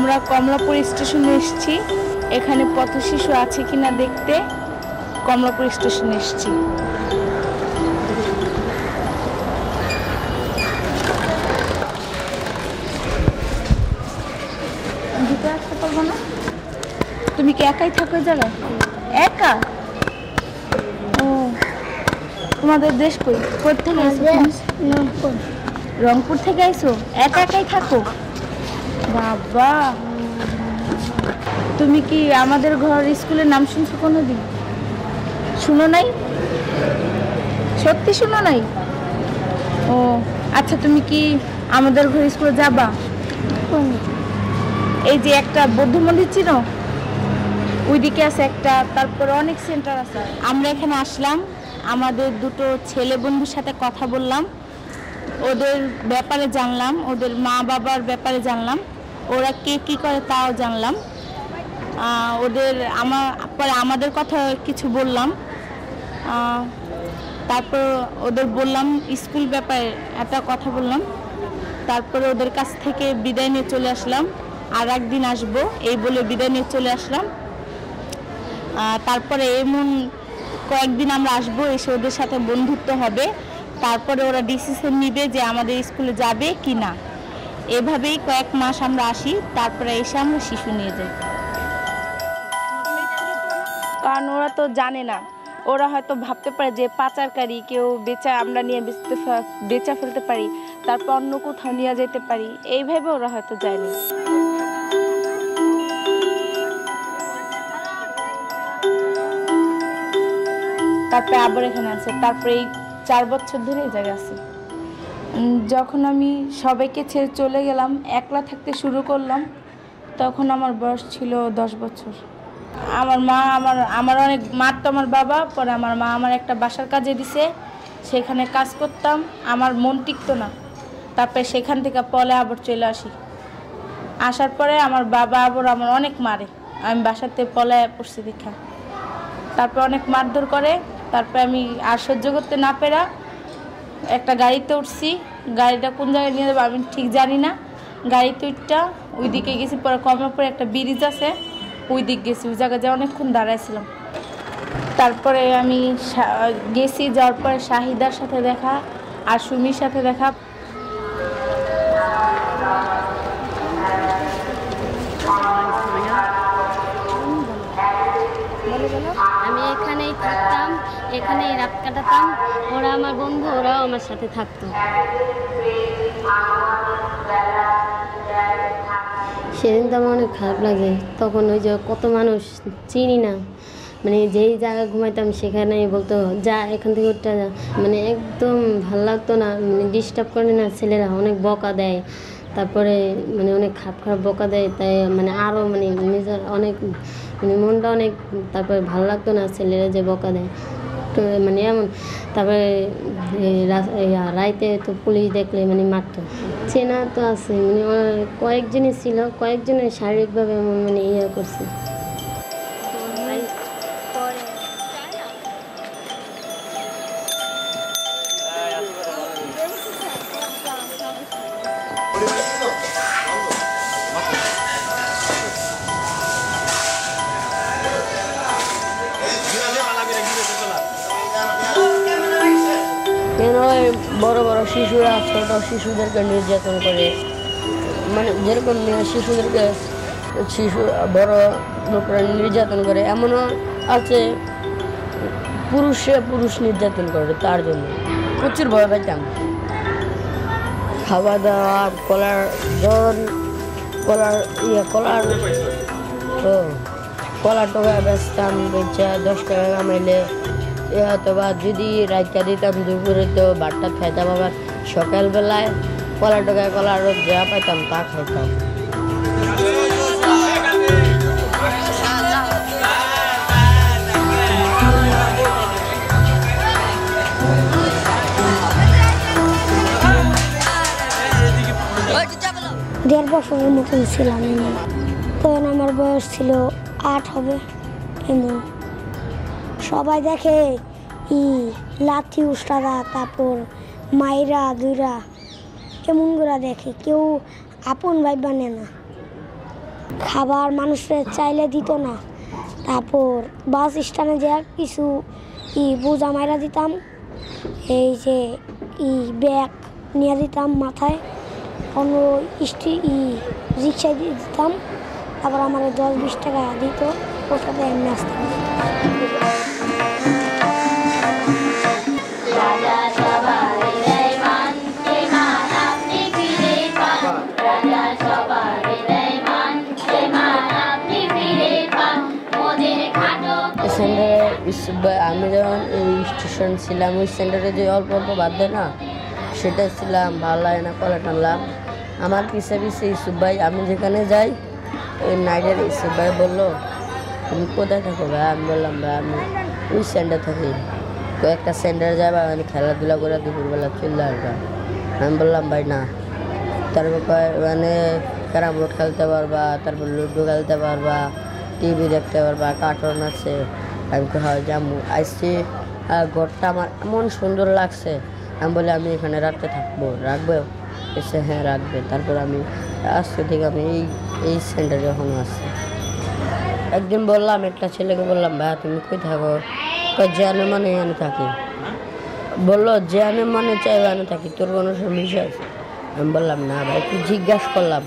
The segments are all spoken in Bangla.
আমরা কমলাপুর স্টেশনে এসেছি। এখানে পথ শিশু আছে কিনা দেখতে কমলাপুর স্টেশনে এসেছি। ভিতরে আসতে পারবো না? তুমি কি একাই থাকো এই জায়গায়? একা? ও, তোমাদের দেশ কই? কোথেকে আইছো? রংপুর। রংপুর থেকে আইছো? একা একাই থাকো? বাবা, তুমি কি আমাদের ঘর স্কুলের নাম শুনছো কোনোদিন? শুনো নাই? সত্যি শুনো নাই? ও আচ্ছা, তুমি কি আমাদের ঘর স্কুলে যাবা? এই যে একটা বৌদ্ধ মন্দির চিনো? ওইদিকে আছে একটা, তারপরে অনেক সেন্টার আছে। আমরা এখানে আসলাম, আমাদের দুটো ছেলে বন্ধুর সাথে কথা বললাম, ওদের ব্যাপারে জানলাম, ওদের মা বাবার ব্যাপারে জানলাম, ওরা কে কী করে তাও জানলাম। আমাদের কথা কিছু বললাম, তারপর ওদের বললাম স্কুল ব্যাপারে একটা কথা বললাম। তারপরে ওদের কাছ থেকে বিদায় নিয়ে চলে আসলাম, আর একদিন আসবো এই বলে বিদায় নিয়ে চলে আসলাম। তারপরে এমন কয়েকদিন আমরা আসবো, এসে ওদের সাথে বন্ধুত্ব হবে, তারপরে ওরা ডিসিশন নিবে যে আমাদের স্কুলে যাবে কি না। এভাবেই কয়েক মাস আমরা আসি, তারপরে এসে আমরা শিশু নিয়ে যাই। কারণ ওরা তো জানে না, ওরা হয়তো ভাবতে পারে যে পাচারকারী কেউ আমরা নিয়ে বেচা ফেলতে পারি, তারপর অন্য কোথাও নিয়ে যেতে পারি, এইভাবে ওরা হয়তো যায়নি। তারপরে আবার এখানে আছে, তারপরে এই 4 বছর ধরে এই জায়গায় আছে। যখন আমি সবাইকে ছেড়ে চলে গেলাম, একলা থাকতে শুরু করলাম, তখন আমার বয়স ছিল 10 বছর। আমার মা আমার অনেক মারতো আমার বাবা, পরে আমার মা আমার একটা বাসার কাজে দিছে, সেখানে কাজ করতাম, আমার মন টিকতো না, তারপরে সেখান থেকে পলে আবার চলে আসি। আসার পরে আমার বাবা আবার আমার অনেক মারে, আমি বাসাতে পলায় পড়ছি দেখা, তারপর অনেক মারধর করে। তারপরে আমি আর সহ্য করতে না পেরা একটা গাড়িতে উঠছি, গাড়িটা কোন জায়গায় নিয়ে যাবো আমি ঠিক জানি না, গাড়িতে উঠটা ওইদিকে গেছি। পরে কমলাপুরে একটা ব্রিজ আছে, ওই দিক গেছি, ওই জায়গায় যা অনেকক্ষণ দাঁড়াইছিলাম। তারপরে আমি গেছি, যাওয়ার পরে শাহিদার সাথে দেখা আর সুমির সাথে দেখা। আমি এখানেই থাকতাম, এখানেই রাত কাটাতাম, ওরা আমার বন্ধু, ওরাও আমার সাথে থাকতো। সেদিন তো আমার অনেক খারাপ লাগে, তখন ওই যে কত মানুষ চিনি না, মানে যেই জায়গায় ঘুমাইতাম সেখানে বলতো যা এখান থেকে উঠতে যা, মানে একদম ভাল লাগতো না, মানে ডিস্টার্ব করে না, ছেলেরা অনেক বকা দেয়, তারপরে মানে অনেক খারাপ বকা দেয়, তাই মানে আরও মানে নিজের অনেক মানে মনটা অনেক, তারপরে ভালো লাগতো না ছেলেরা যে বকা দেয়, তো মানে এমন। তারপরে রাইতে তো পুলিশ দেখলে মানে মারতো। চেনা তো আছে, মানে কয়েকজনই ছিল, কয়েকজনের শারীরিকভাবে এমন মানে ইয়ে করছে। বড় বড় শিশুরা ছোট শিশুদেরকে নির্যাতন করে, মানে যেরকম শিশুদেরকে বড় লোকরা নির্যাতন করে, এমনও আছে পুরুষ নির্যাতন করে। তার জন্য প্রচুর ভয় পাইতাম। খাওয়া দাওয়া, কলার টোকা বেচতাম, বেচা 10 টাকা কামাইলে অথবা যদি রাইকা দিতাম দুপুরে তো ভাতটা খাইতাম, আবার সকালবেলায় কলার টোকায় কলার যা পাইতাম তা খাইতাম। দেড় বছরের মতন ছিলাম, তখন আমার বয়স ছিল 8 হবে। কিন্তু সবাই দেখে লাঠি উস্তাদা, তারপর মাইরা দুইরা এমন করে দেখে, কেউ আপন ভাইবা নেয় না। খাবার মানুষের চাইলে দিত না। তারপর বাস স্ট্যান্ডে যে কিছু বোঝা মাইরা দিতাম, এই যে ব্যাগ নিয়ে দিতাম মাথায়, অন্য রিক্সায় দিয়ে দিতাম। তারপর আমার 10-20 টাকা দিত, ওর সাথে আমি নাচতাম। আমি যখন এই স্টেশন ছিলাম, ওই সেন্টারে যে অল্প অল্প বাদ দেয় না, সেটা ছিলাম, ভালো লাগে না, কলা টানলাম। আমার পিছে পিছে ইসুফ ভাই, আমি যেখানে যাই ওই নাইটের ইসুফ ভাই বললো, তুমি কোথায় থাকো ভাই? আমি বললাম ভাই আমি ওই সেন্টার থাকি, কয়েকটা সেন্টার যাবা, মানে খেলাধুলা করে দুপুরবেলা চলে আসবা। আমি বললাম ভাই না, তারপর মানে ক্যারাম বোর্ড খেলতে পারবা, তারপর লুডো খেলতে পারবা, টিভি দেখতে পারবা, কার্টুন আছে। আমি হয় যাবো, আসছি, ঘরটা আমার এমন সুন্দর লাগছে। আমি বলি আমি এখানে রাখতে থাকবো, রাখবো? এসে হ্যাঁ রাখবে। তারপর আমি আজকে থেকে আমি এই সেন্টারে যখন আসছি, একদিন বললাম একটা ছেলেকে, বললাম ভাইয়া তুমি কই থাকো? যে আনে মানে এখানে থাকি। বললো যে আনে মানে চাইবে এখানে থাকি, তোর কোনো সমস্যা আছে? আমি বললাম না ভাই, একটু জিজ্ঞাসা করলাম।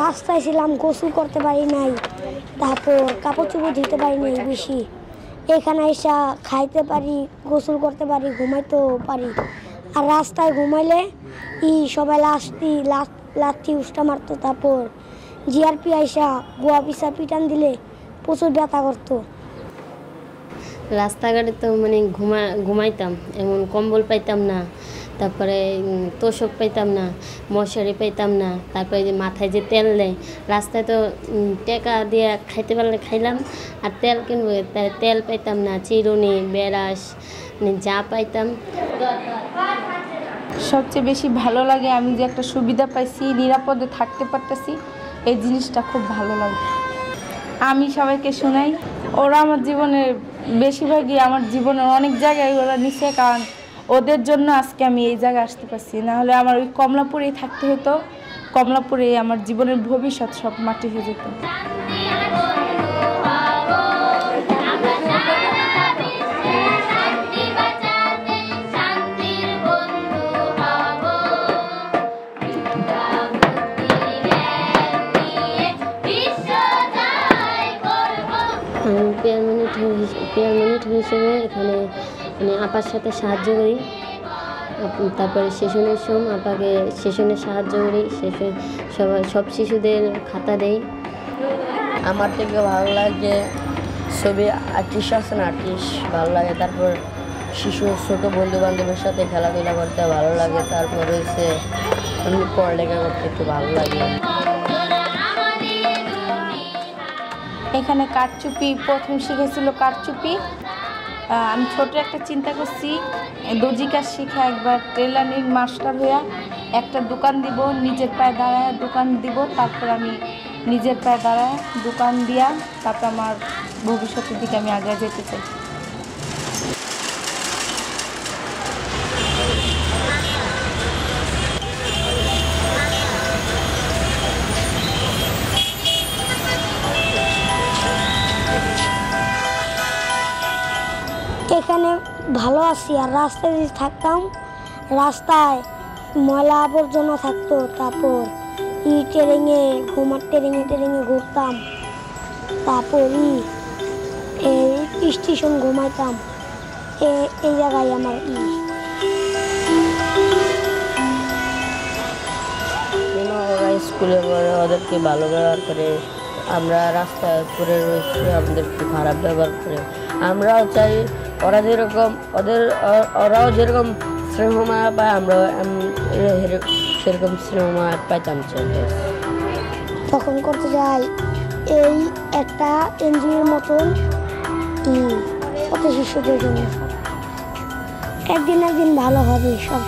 রাস্তায় ছিলাম, গোসল করতে পারি নাই, তারপর কাপড় চোপড় ধুতে পারি নাই বেশি। এখানে এসে খাইতে পারি, গোসল করতে পারি, ঘুমাইতেও পারি। আর রাস্তায় ঘুমাইলে সবাই লাঠি উষ্টা মারতো। তারপর জিআরপি আইসা গোয়া পিসা পিটান দিলে প্রচুর ব্যথা করতো। রাস্তাঘাটে তো মানে ঘুমাইতাম, এমন কম্বল পাইতাম না, তারপরে তোষক পাইতাম না, মশারি পাইতাম না, তারপরে যে মাথায় যে তেল দেয়, রাস্তায় তো টাকা দিয়ে খাইতে পারলে খাইলাম, আর তেল কিনবো, তেল পাইতাম না, চিরুনি, বেরাস, মানে যা পাইতাম। সবচেয়ে বেশি ভালো লাগে আমি যে একটা সুবিধা পাইছি, নিরাপদে থাকতে পারতেছি, এই জিনিসটা খুব ভালো লাগে। আমি সবাইকে শোনাই, ওরা আমার জীবনের বেশিরভাগই আমার জীবনের অনেক জায়গায় ওরা নিছে, কারণ ওদের জন্য আজকে আমি এই জায়গায় আসতে পারছি। নাহলে আমার ওই কমলাপুরেই থাকতে হতো, কমলাপুরে আমার জীবনের ভবিষ্যৎ সব মাটি হয়ে যেত। পেয়ার মনিটর হিসেবে এখানে মানে আপার সাথে সাহায্য করি। তারপরে সেশনের সময় আপাকে সেশনে সাহায্য করি, সব শিশুদের খাতা দেই। আমার থেকে ভালো লাগে ছবি আর্টিস্ট আছে না, আর্টিস্ট ভালো লাগে। তারপর শিশু ছোটো বন্ধু বান্ধবের সাথে খেলাধুলা করতে ভালো লাগে। তারপর হচ্ছে আমি পড়ালেখা করতে একটু ভালো লাগে। এখানে কারচুপি প্রথম শিখেছিল কারচুপি। আমি ছোট একটা চিন্তা করছি, দর্জি কাজ শিখে একবার টেলারিং মাস্টার হইয়া একটা দোকান দিব, নিজের পায়ে দাঁড়ায় দোকান দিব। তারপর আমি নিজের পায়ে দাঁড়ায় দোকান দিয়া তারপর আমার ভবিষ্যতের দিকে আমি আগে যেতে চাই। এখানে ভালো আছি। আর রাস্তায় যদি থাকতাম, রাস্তায় ময়লা আবর্জনা থাকতো, তারপর ট্রেনে ঘুরতাম, তারপর স্টেশন ঘুমাইতাম। এই জায়গায় আমার ওরা স্কুলে পড়ে, ওদেরকে ভালো ব্যবহার করে, আমরা রাস্তায় পরে রয়েছি, আমাদেরকে খারাপ ব্যবহার করে। আমরাও চাই ওরা যেরকম ওরাও যেরকম স্নেহ মায়া পায়, আমরাও সেরকম স্নেহ মায়া পাইতাম। তখন করতে যাই এই একটা এনজিওর মতন কত শিশুদের জন্য। একদিন ভালো হবে সব।